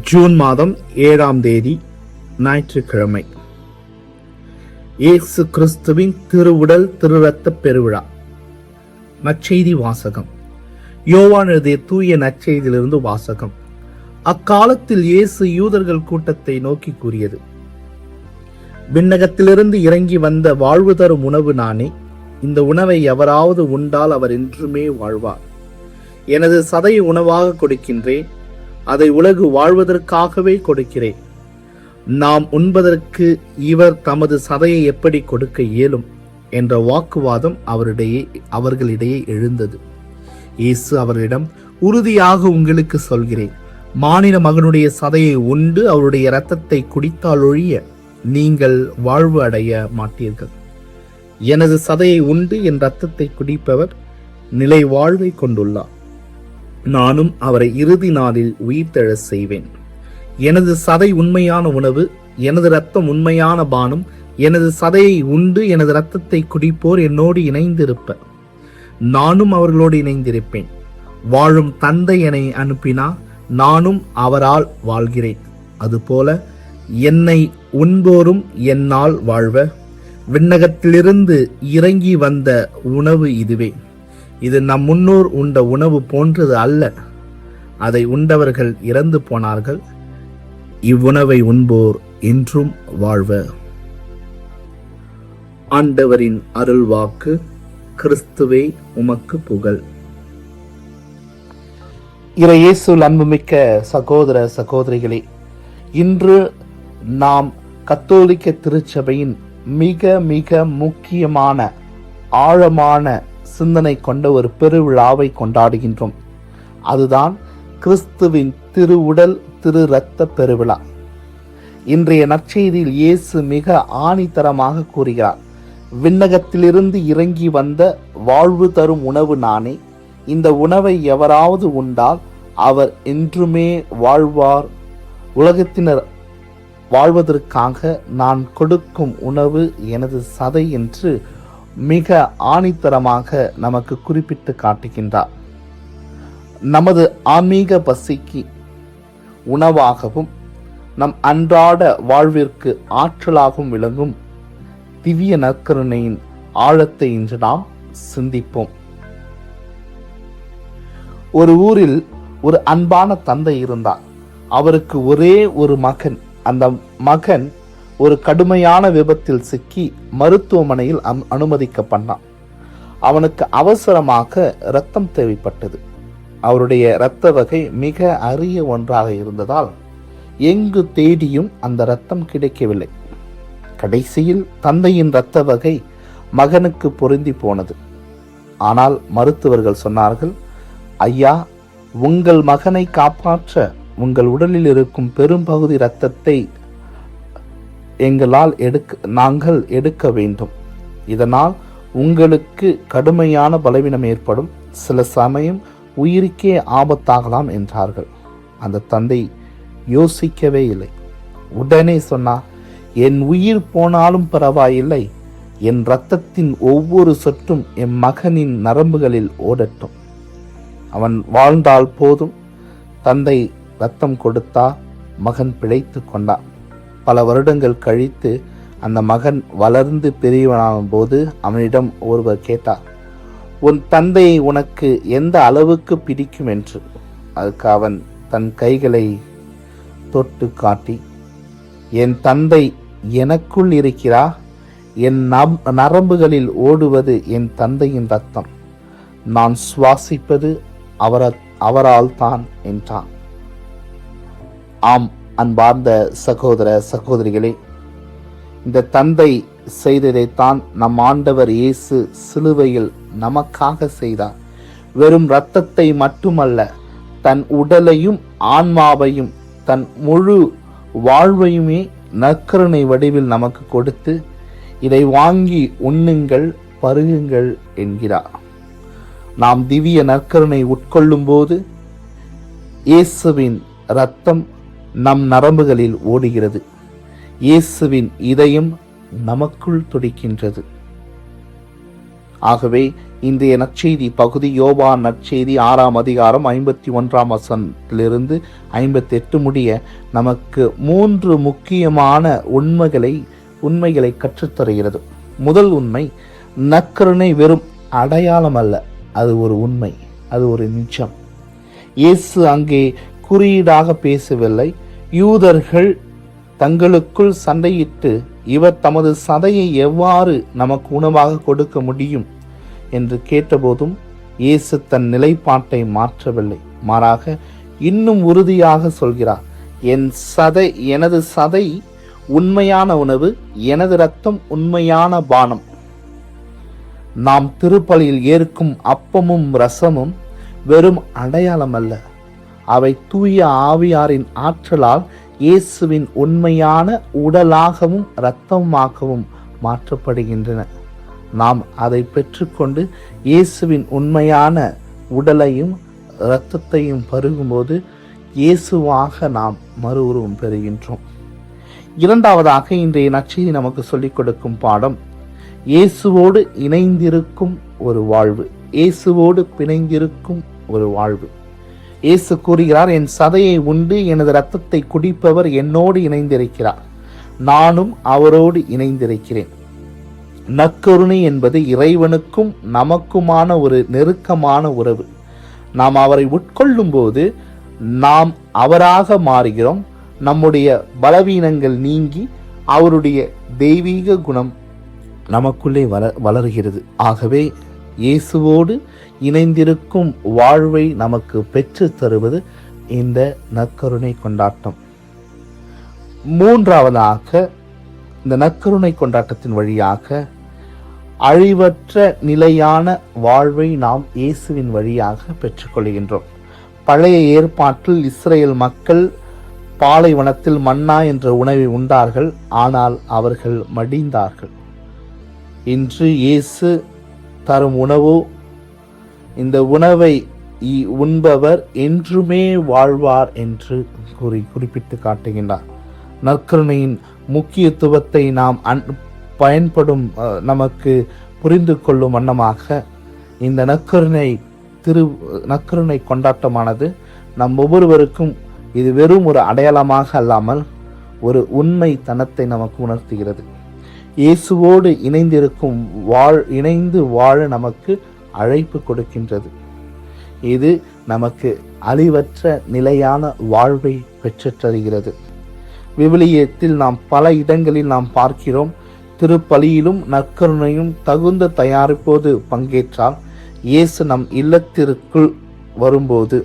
June மாதம் 7ஆம் தேதி ஞாயிற்றுக்கிழமை. இயேசு கிறிஸ்துவின் திருவுடல் திருரத்த பெருவிழா. நற்செய்தி வாசகம். யோவான் எழுதிய தூய நற்செய்தியிலிருந்து வாசகம். அக்காலத்தில் இயேசு யூதர்கள் கூட்டத்தை நோக்கி கூறியது, விண்ணகத்திலிருந்து இறங்கி வந்த வாழ்வு தரும் உணவு நானே. இந்த உணவை எவராவது உண்டால் அவர் என்றுமே வாழ்வார். எனது சதையை உணவாக கொடுக்கின்றேன். அதை உலகு வாழ்வதற்காகவே கொடுக்கிறேன். நாம் உண்பதற்கு இவர் தமது சதையை எப்படி கொடுக்க இயலும் என்ற வாக்குவாதம் அவர்களிடையே எழுந்தது. இயேசு அவர்களிடம், உறுதியாக உங்களுக்கு சொல்கிறேன், மானிட மகனுடைய சதையை உண்டு அவருடைய இரத்தத்தை குடித்தால் ஒழிய நீங்கள் வாழ்வு அடைய மாட்டீர்கள். எனது சதையை உண்டு என் இரத்தத்தை குடிப்பவர் நிலை வாழ்வை கொண்டுள்ளார். நானும் அவரை இறுதி நாளில் உயிர்த்தெழச் செய்வேன். எனது சதை உண்மையான உணவு, எனது இரத்தம் உண்மையான பானம். எனது சதையை உண்டு எனது இரத்தத்தை குடிப்போர் என்னோடு இணைந்திருப்பர், நானும் அவர்களோடு இணைந்திருப்பேன். வாழும் தந்தை என்னை அனுப்பினார், நானும் அவரால் வாழ்கிறேன். அதுபோல என்னை உண்போரும் என்னால் வாழ்வ. விண்ணகத்திலிருந்து இறங்கி வந்த உணவு இதுவே. இது நம் முன்னோர் உண்ட உணவு போன்றது அல்ல. அதை உண்டவர்கள் இறந்து போனார்கள். இவ்வுணவை உண்போர் என்றும் வாழ்வர். ஆண்டவரின் அருள்வாக்கு. கிறிஸ்துவே உமக்கு புகழ். இயேசுவில் அன்புமிக்க சகோதர சகோதரிகளே, இன்று நாம் கத்தோலிக்க திருச்சபையின் மிக மிக முக்கியமான ஆழமான சிந்தனை கொண்ட ஒரு பெருவிழாவை கொண்டாடுகின்றோம். அதுதான் கிறிஸ்துவின் திருவுடல் திரு இரத்த பெருவிழா. இன்றைய நற்செய்தியில் இயேசு மிக ஆணித்தரமாக கூறுகிறார், விண்ணகத்திலிருந்து இறங்கி வந்த வாழ்வு தரும் உணவு நானே. இந்த உணவை எவராவது உண்டால் அவர் என்றுமே வாழ்வார். உலகத்தினர் வாழ்வதற்காக நான் கொடுக்கும் உணவு எனது சதை என்று மிக ஆணித்தரமாக நமக்கு குறிப்பிட்டு காட்டுகின்றார். நமது ஆன்மீக பசிக்கு உணவாகவும் நம் அன்றாட வாழ்விற்கு ஆற்றலாகவும் விளங்கும் திவ்ய நற்கருணையின் ஆழத்தை இன்று நாம் சிந்திப்போம். ஒரு ஊரில் ஒரு அன்பான தந்தை இருந்தார். அவருக்கு ஒரே ஒரு மகன். அந்த மகன் ஒரு கடுமையான விபத்தில் சிக்கி மருத்துவமனையில் அனுமதிக்கப்பட்டான். அவனுக்கு அவசரமாக இரத்தம் தேவைப்பட்டது. அவருடைய இரத்த வகை மிக அரிய ஒன்றாக இருந்ததால் எங்கு தேடியும் அந்த இரத்தம் கிடைக்கவில்லை. கடைசியில் தந்தையின் இரத்த வகை மகனுக்கு பொருந்தி போனது. ஆனால் மருத்துவர்கள் சொன்னார்கள், ஐயா, உங்கள் மகனை காப்பாற்ற உங்கள் உடலில் இருக்கும் பெரும்பகுதி இரத்தத்தை நாங்கள் எடுக்க வேண்டும். இதனால் உங்களுக்கு கடுமையான பலவீனம் ஏற்படும், சில சமயம் உயிருக்கே ஆபத்தாகலாம் என்றார்கள். அந்த தந்தை யோசிக்கவே இல்லை. உடனே சொன்னார், என் உயிர் போனாலும் பரவாயில்லை, என் இரத்தத்தின் ஒவ்வொரு சொட்டும் என் மகனின் நரம்புகளில் ஓடட்டும், அவன் வாழ்ந்தால் போதும். தந்தை இரத்தம் கொடுத்தார். மகன் பிழைத்து கொண்டான். பல வருடங்கள் கழித்து அந்த மகன் வளர்ந்து பெரியவனான போது அவனிடம் ஒருவர் கேட்டார், உன் தந்தையை உனக்கு எந்த அளவுக்கு பிடிக்கும் என்று. அதுக்கு அவன் தன் கைகளை தொட்டு காட்டி, என் தந்தை எனக்குள் இருக்கிறார், என் நரம்புகளில் ஓடுவது என் தந்தையின் இரத்தம், நான் சுவாசிப்பது அவரால் தான் என்றான். ஆம் அன்பார்ந்த சகோதர சகோதரிகளே, இந்த தந்தை செய்ததைத்தான் நம் ஆண்டவர் இயேசு சிலுவையில் நமக்காக செய்தார். வெறும் இரத்தத்தை மட்டுமல்ல, தன் உடலையும் ஆன்மாவையும் தன் முழு வாழ்வையுமே நற்கருணை வடிவில் நமக்கு கொடுத்து, இதை வாங்கி உண்ணுங்கள், பருகுங்கள் என்கிறார். நாம் திவ்ய நற்கருணை உட்கொள்ளும் போது இயேசுவின் இரத்தம் நம் நரம்புகளில் ஓடுகிறது. இயேசுவின் இதயம் நமக்குள் துடிக்கின்றது. ஆகவே இன்றைய நற்செய்தி பகுதி யோவான் நற்செய்தி 6ஆம் அதிகாரம் 51ஆம் வசனத்திலிருந்து 58 முடிய நமக்கு 3 முக்கியமான உண்மைகளை கற்றுத்தருகிறது. முதல் உண்மை, நற்கருணை வெறும் அடையாளம் அல்ல, அது ஒரு உண்மை, அது ஒரு நிஜம். இயேசு அங்கே குறியீடாக பேசவில்லை. யூதர்கள் தங்களுக்குள் சண்டையிட்டு இவர் தமது சதையை எவ்வாறு நமக்கு உணவாக கொடுக்க முடியும் என்று கேட்டபோதும் இயேசு தன் நிலைப்பாட்டை மாற்றவில்லை. மாறாக இன்னும் உறுதியாக சொல்கிறார், எனது சதை உண்மையான உணவு, எனது இரத்தம் உண்மையான பானம். நாம் திருப்பலியில் ஏற்கும் அப்பமும் ரசமும் வெறும் அடையாளம் அல்ல, அவை தூய ஆவியாரின் ஆற்றலால் இயேசுவின் உண்மையான உடலாகவும் இரத்தமாகவும் மாற்றப்படுகின்றன. நாம் அதை பெற்றுக்கொண்டு இயேசுவின் உண்மையான உடலையும் இரத்தத்தையும் பருகும்போது இயேசுவாக நாம் மறு உருவம் பெறுகின்றோம். இரண்டாவதாக இன்றைய நற்செய்தி நமக்கு சொல்லிக் கொடுக்கும் பாடம், இயேசுவோடு இணைந்திருக்கும் ஒரு வாழ்வு, இயேசுவோடு பிணைந்திருக்கும் ஒரு வாழ்வு. இயேசு கூறுகிறார், என் சதையை உண்டு எனது இரத்தத்தை குடிப்பவர் என்னோடு இணைந்திருக்கிறார், நானும் அவரோடு இணைந்திருக்கிறேன். நற்கருணை என்பது இறைவனுக்கும் நமக்குமான ஒரு நெருக்கமான உறவு. நாம் அவரை உட்கொள்ளும் போது நாம் அவராக மாறுகிறோம். நம்முடைய பலவீனங்கள் நீங்கி அவருடைய தெய்வீக குணம் நமக்குள்ளே வளர்கிறது. ஆகவே இயேசுவோடு இணைந்திருக்கும் வாழ்வை நமக்கு பெற்று தருவது இந்த நற்கருணை கொண்டாட்டம். மூன்றாவதாக, இந்த நற்கருணை கொண்டாட்டத்தின் வழியாக அழிவற்ற நிலையான வாழ்வை நாம் இயேசுவின் வழியாக பெற்றுக்கொள்கின்றோம். பழைய ஏற்பாட்டில் இஸ்ரேல் மக்கள் பாலைவனத்தில் மன்னா என்ற உணவை உண்டார்கள், ஆனால் அவர்கள் மடிந்தார்கள். இன்று இயேசு தரும் உணவோ, இந்த உணவை உண்பவர் என்றுமே வாழ்வார் என்று குறிப்பிட்டு காட்டுகின்றார். நற்கருணையின் முக்கியத்துவத்தை நாம் நமக்கு புரிந்து கொள்ளும் வண்ணமாக இந்த நற்கருணை கொண்டாட்டமானது நம் ஒவ்வொருவருக்கும் இது வெறும் ஒரு அடையாளமாக அல்லாமல் ஒரு உண்மை தனத்தை நமக்கு உணர்த்துகிறது. இயேசுவோடு இணைந்து வாழ நமக்கு அழைப்பு கொடுக்கின்றது. இது நமக்கு அழிவற்ற நிலையான வாழ்வை பெற்றுத் தருகிறது. விவிலியத்தில் நாம் பல இடங்களில் நாம் பார்க்கிறோம், திருப்பலியிலும் நற்கருணையும் தகுந்த தயாரிப்போது பங்கேற்றால் இயேசு நம் இல்லத்திற்குள் வரும்போது,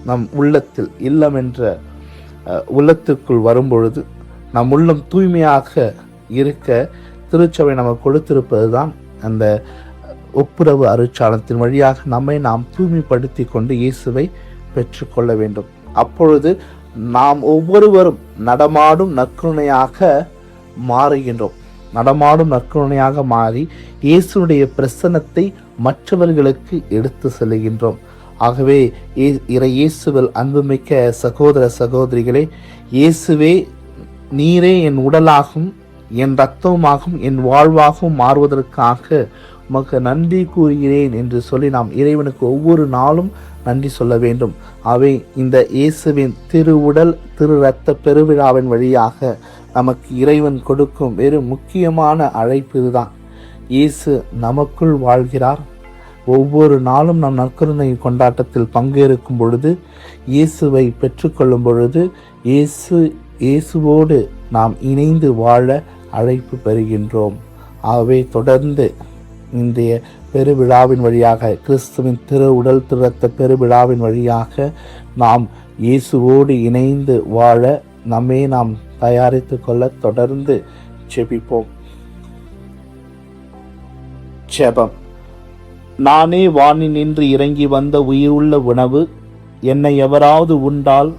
நம் உள்ளத்தில் இல்லம் என்ற உள்ளத்திற்குள் வரும்பொழுது நம் உள்ளம் தூய்மையாக இருக்க திருச்சபை நமக்கு கொடுத்திருப்பதுதான் அந்த ஒப்புரவு அருட்சாதனத்தின் வழியாக நம்மை நாம் தூய்மைப்படுத்தி கொண்டு இயேசுவை பெற்றுக்கொள்ள வேண்டும். அப்பொழுது நாம் ஒவ்வொருவரும் நடமாடும் நற்கருணையாக மாறுகின்றோம். நடமாடும் நற்கருணையாக மாறி இயேசுடைய பிரசன்னத்தை மற்றவர்களுக்கு எடுத்து செல்கின்றோம். ஆகவே இயேசுவில் அன்புமிக்க சகோதர சகோதரிகளே, இயேசுவே நீரே என் உடலாகும், என் இரத்தமாகும், என் வாழ்வாகவும் மாறுவதற்காக உமக்கு நன்றி கூறுகிறேன் என்று சொல்லி நாம் இறைவனுக்கு ஒவ்வொரு நாளும் நன்றி சொல்ல வேண்டும். அவை இந்த இயேசுவின் திருவுடல் திரு இரத்த பெருவிழாவின் வழியாக நமக்கு இறைவன் கொடுக்கும் வெறு முக்கியமான அழைப்பு இதுதான். இயேசு நமக்குள் வாழ்கிறார். ஒவ்வொரு நாளும் நம் நற்கருணை கொண்டாட்டத்தில் பங்கேற்கும் பொழுது, இயேசுவை பெற்றுக்கொள்ளும் பொழுது இயேசுவோடு நாம் இணைந்து வாழ அழைப்பு பெறுகின்றோம். ஆகவே தொடர்ந்து இன்றைய பெருவிழாவின் வழியாக, கிறிஸ்துவின் திரு உடல் திரு இரத்த பெருவிழாவின் வழியாக நாம் இயேசுவோடு இணைந்து வாழ நம்மை நாம் தயாரித்து கொள்ள தொடர்ந்து ஜெபிப்போம். ஜெபம். நானே வானில் நின்று இறங்கி வந்த உயிருள்ள உணவு, என்னை எவராவது உண்டால்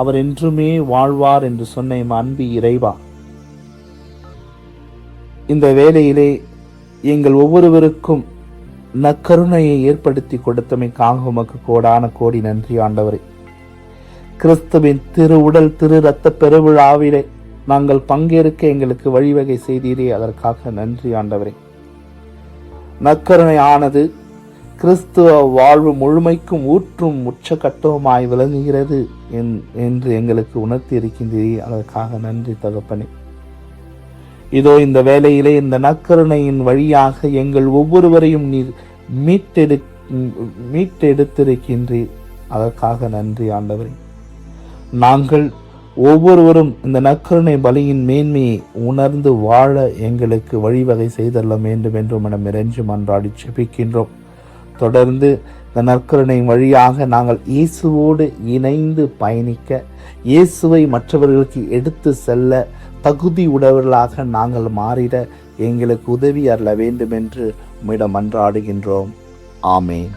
அவர் என்றுமே வாழ்வார் என்று சொன்ன அன்பு இறைவா, இந்த வேளையிலே எங்கள் ஒவ்வொருவருக்கும் நற்கருணையை ஏற்படுத்தி கொடுத்தமைக்காக உமக்கு கோடான கோடி நன்றி ஆண்டவரே. கிறிஸ்துவின் திரு உடல் திரு இரத்த பெருவிழாவிலே நாங்கள் பங்கேற்க எங்களுக்கு வழிவகை செய்தீரே, அதற்காக நன்றி ஆண்டவரே. நற்கருணை ஆனது கிறிஸ்துவ வாழ்வு முழுமைக்கும் ஊற்றும் உச்சகட்டமாய் விளங்குகிறது என்று எங்களுக்கு உணர்த்தி இருக்கின்றீர்கள். அதற்காக நன்றி தகப்பனே. இதோ இந்த வேளையிலே இந்த நற்கருணையின் வழியாக எங்கள் ஒவ்வொருவரையும் நீர் மீட்டெடுத்திருக்கின்றீர். அதற்காக நன்றி ஆண்டவரே. நாங்கள் ஒவ்வொருவரும் இந்த நற்கருணை பலியின் மேன்மையை உணர்ந்து வாழ எங்களுக்கு வழிவகை செய்தள்ள வேண்டும் என்று மனம் இறைஞ்சி மன்றாடி செபிக்கின்றோம். தொடர்ந்து இந்த நற்கருணை வழியாக நாங்கள் இயேசுவோடு இணைந்து பயணிக்க, இயேசுவை மற்றவர்களுக்கு எடுத்து செல்ல தகுதி உடையவர்களாக நாங்கள் மாறிட எங்களுக்கு உதவி அருள வேண்டும் என்று உம்மிடம் மன்றாடுகின்றோம். ஆமேன்.